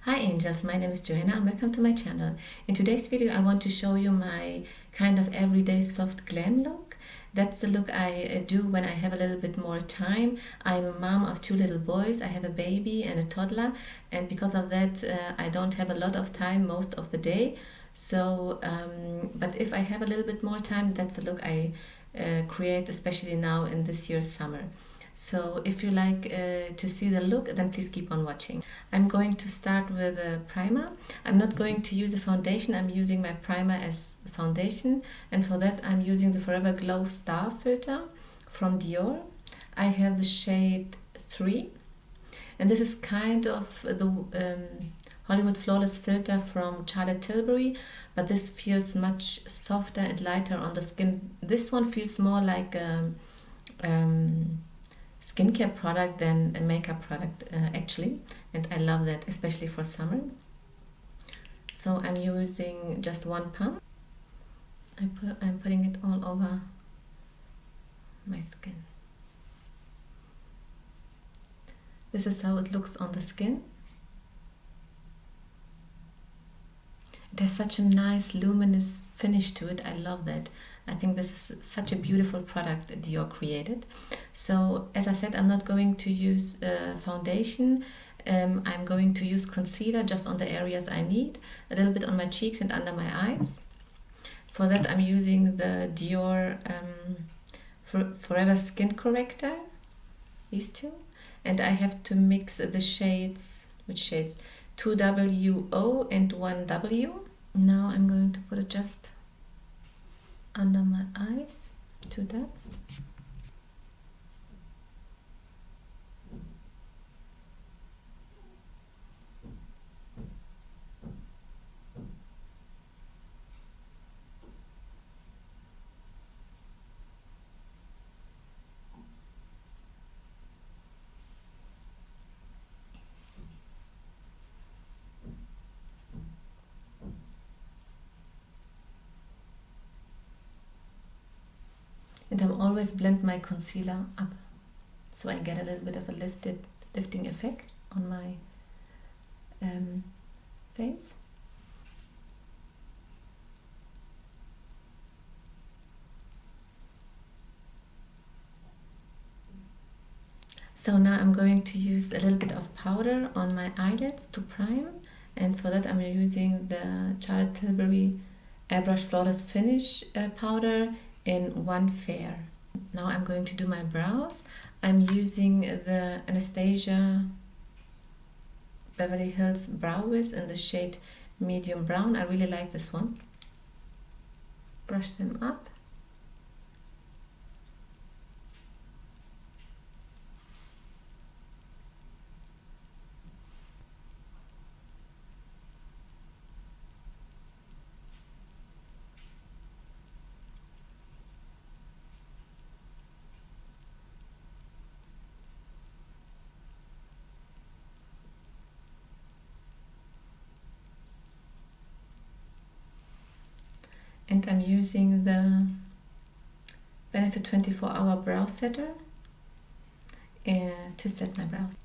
Hi angels, my name is Joanna and welcome to my channel. In today's video I want to show you my kind of everyday soft glam look. That's the look I do when I have a little bit more time. I'm a mom of two little boys. I have a baby and a toddler, and because of that I don't have a lot of time most of the day. But if I have a little bit more time, that's the look I create, especially now in this year's summer. So if you like to see the look, then please keep on watching. I'm going to start with a primer. I'm not going to use a foundation. I'm using my primer as foundation, and for that I'm using the Forever Glow Star Filter from Dior. I have the shade 3, and this is kind of the Hollywood Flawless filter from Charlotte Tilbury, but this feels much softer and lighter on the skin. This one feels more like a skincare product than a makeup product actually, and I love that, especially for summer. So I'm using just one pump. I'm putting it all over my skin. This is how it looks on the skin. It has such a nice luminous finish to it. I love that. I think this is such a beautiful product that Dior created. So as I said, I'm not going to use foundation. I'm going to use concealer just on the areas I need, a little bit on my cheeks and under my eyes. For that I'm using the Dior Forever Skin Corrector, these two. And I have to mix the shades, which shades? 2WO and 1W. Now I'm going to put it just under my eyes, 2 dots. And I'm always blend my concealer up, so I get a little bit of a lifting effect on my face. So now I'm going to use a little bit of powder on my eyelids to prime, and for that I'm using the Charlotte Tilbury Airbrush Flawless Finish powder in One Fair. Now I'm going to do my brows. I'm using the Anastasia Beverly Hills Brow Wiz in the shade medium brown. I really like this one. Brush them up. And I'm using the Benefit 24-Hour Brow Setter to set my brows.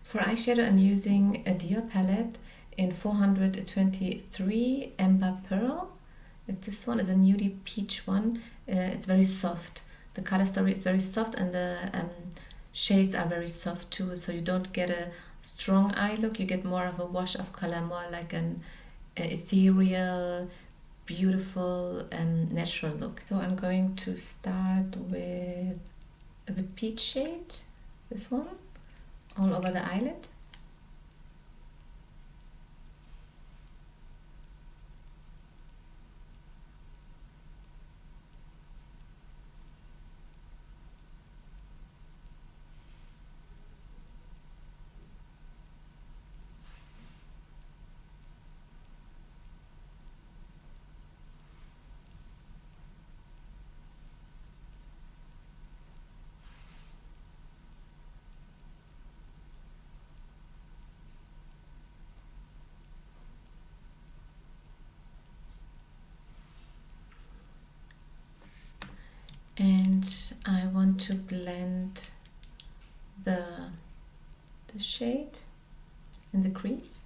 For eyeshadow I'm using a Dior palette in 423 Amber Pearl. This one is a nudie peach one. It's very soft. The color story is very soft, and the shades are very soft too, so you don't get a strong eye look. You get more of a wash of color, more like an ethereal, beautiful natural look. So I'm going to start with the peach shade, this one, all over the eyelid. And I want to blend the shade in the crease.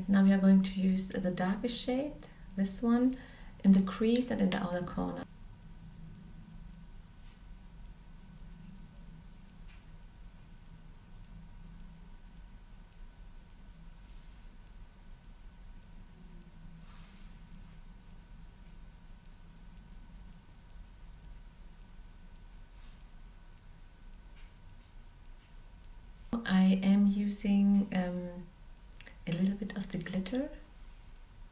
Now we are going to use the darkest shade, this one, in the crease and in the outer corner. I am using a little bit of the glitter,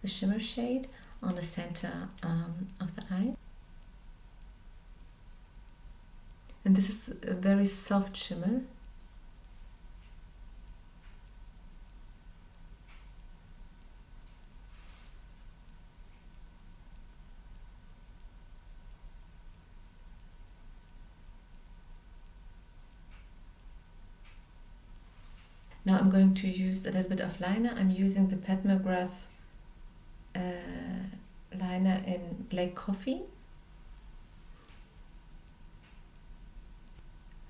the shimmer shade, on the center of the eye. And this is a very soft shimmer. Now I'm going to use a little bit of liner. I'm using the Pat McGrath liner in Black Coffee.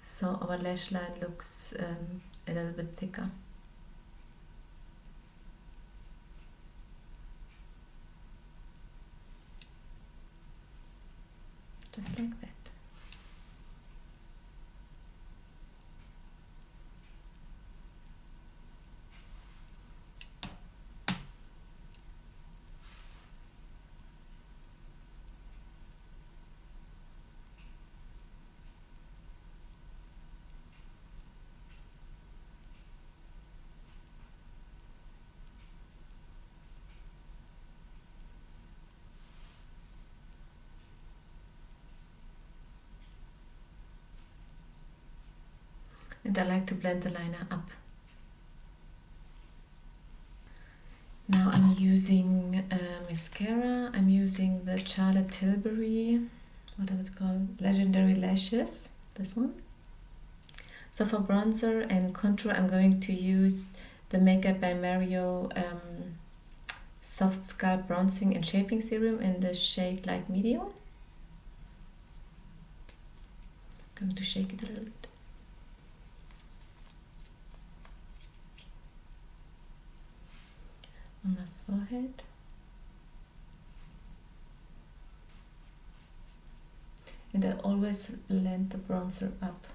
So our lash line looks a little bit thicker. Just like that. And I like to blend the liner up. Now I'm using mascara. I'm using the Charlotte Tilbury, what is it called? Legendary Lashes, this one. So for bronzer and contour, I'm going to use the Makeup by Mario Soft Scalp Bronzing and Shaping Serum in the shade Light Medium. I'm going to shake it a little bit. On my forehead. And I always blend the bronzer up.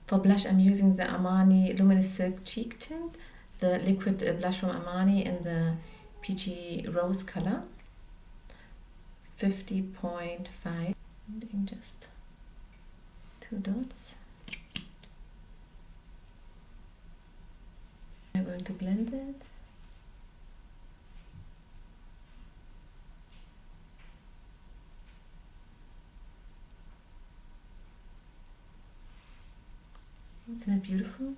For blush, I'm using the Armani Luminous Silk Cheek Tint, the liquid blush from Armani in the peachy rose color, 50.5. I'm doing just 2 dots. I'm going to blend it. Isn't that beautiful?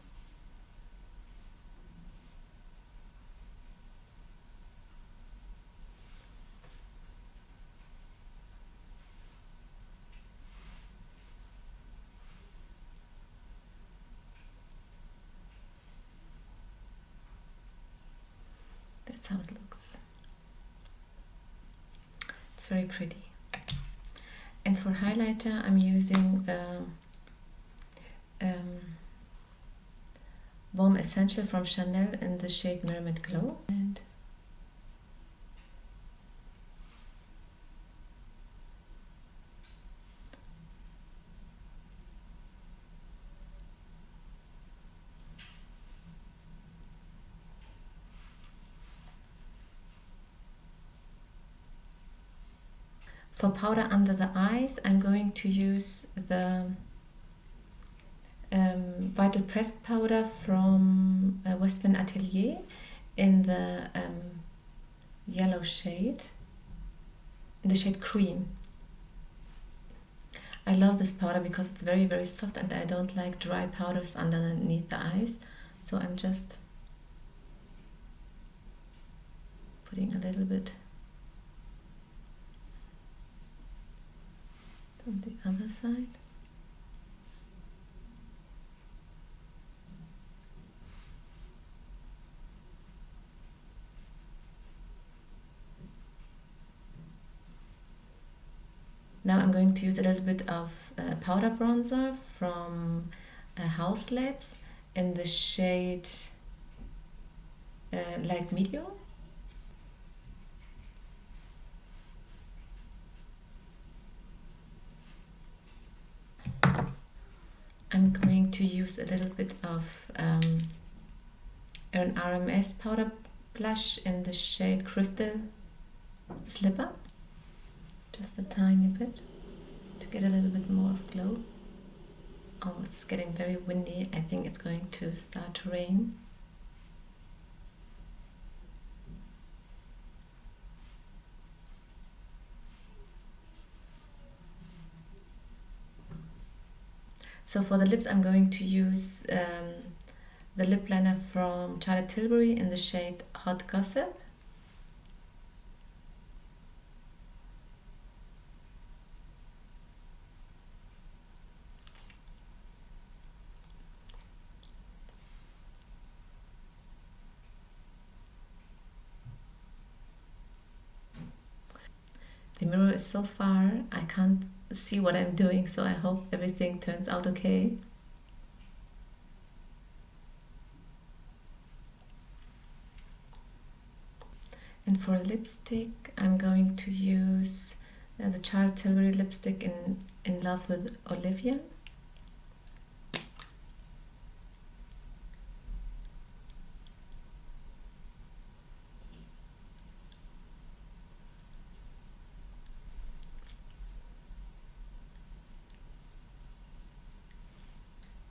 That's how it looks. It's very pretty. And for highlighter, I'm using the Balm Essential from Chanel in the shade Mermaid Glow. And For powder under the eyes, I'm going to use the Vital Pressed powder from Westman Atelier in the yellow shade, in the shade Cream. I love this powder because it's very, very soft, and I don't like dry powders underneath the eyes. So I'm just putting a little bit on the other side. Now I'm going to use a little bit of powder bronzer from House Labs in the shade Light Medium. I'm going to use a little bit of an RMS powder blush in the shade Crystal Slipper. Just a tiny bit to get a little bit more of glow. Oh, it's getting very windy. I think it's going to start to rain. So for the lips, I'm going to use the lip liner from Charlotte Tilbury in the shade Hot Gossip. The mirror is so far, I can't see what I'm doing, so I hope everything turns out okay. And for lipstick, I'm going to use the Charlotte Tilbury lipstick in Love with Olivia.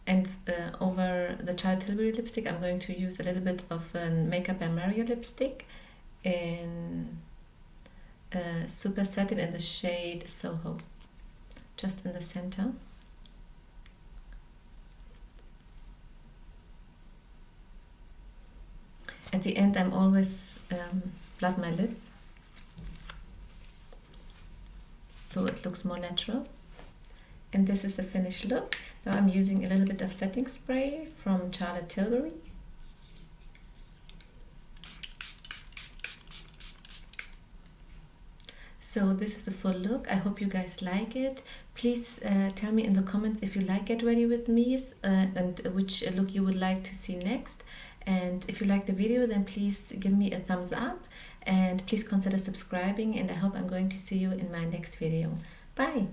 And over the Charlotte Tilbury lipstick, I'm going to use a little bit of a Makeup by Mario lipstick in Super Satin in the shade Soho, just in the center. At the end, I'm always blot my lips, so it looks more natural. And this is the finished look. Now I'm using a little bit of setting spray from Charlotte Tilbury. So this is the full look. I hope you guys like it. Please tell me in the comments if you like Get Ready With Me and which look you would like to see next. And if you like the video, then please give me a thumbs up and please consider subscribing, and I hope I'm going to see you in my next video. Bye!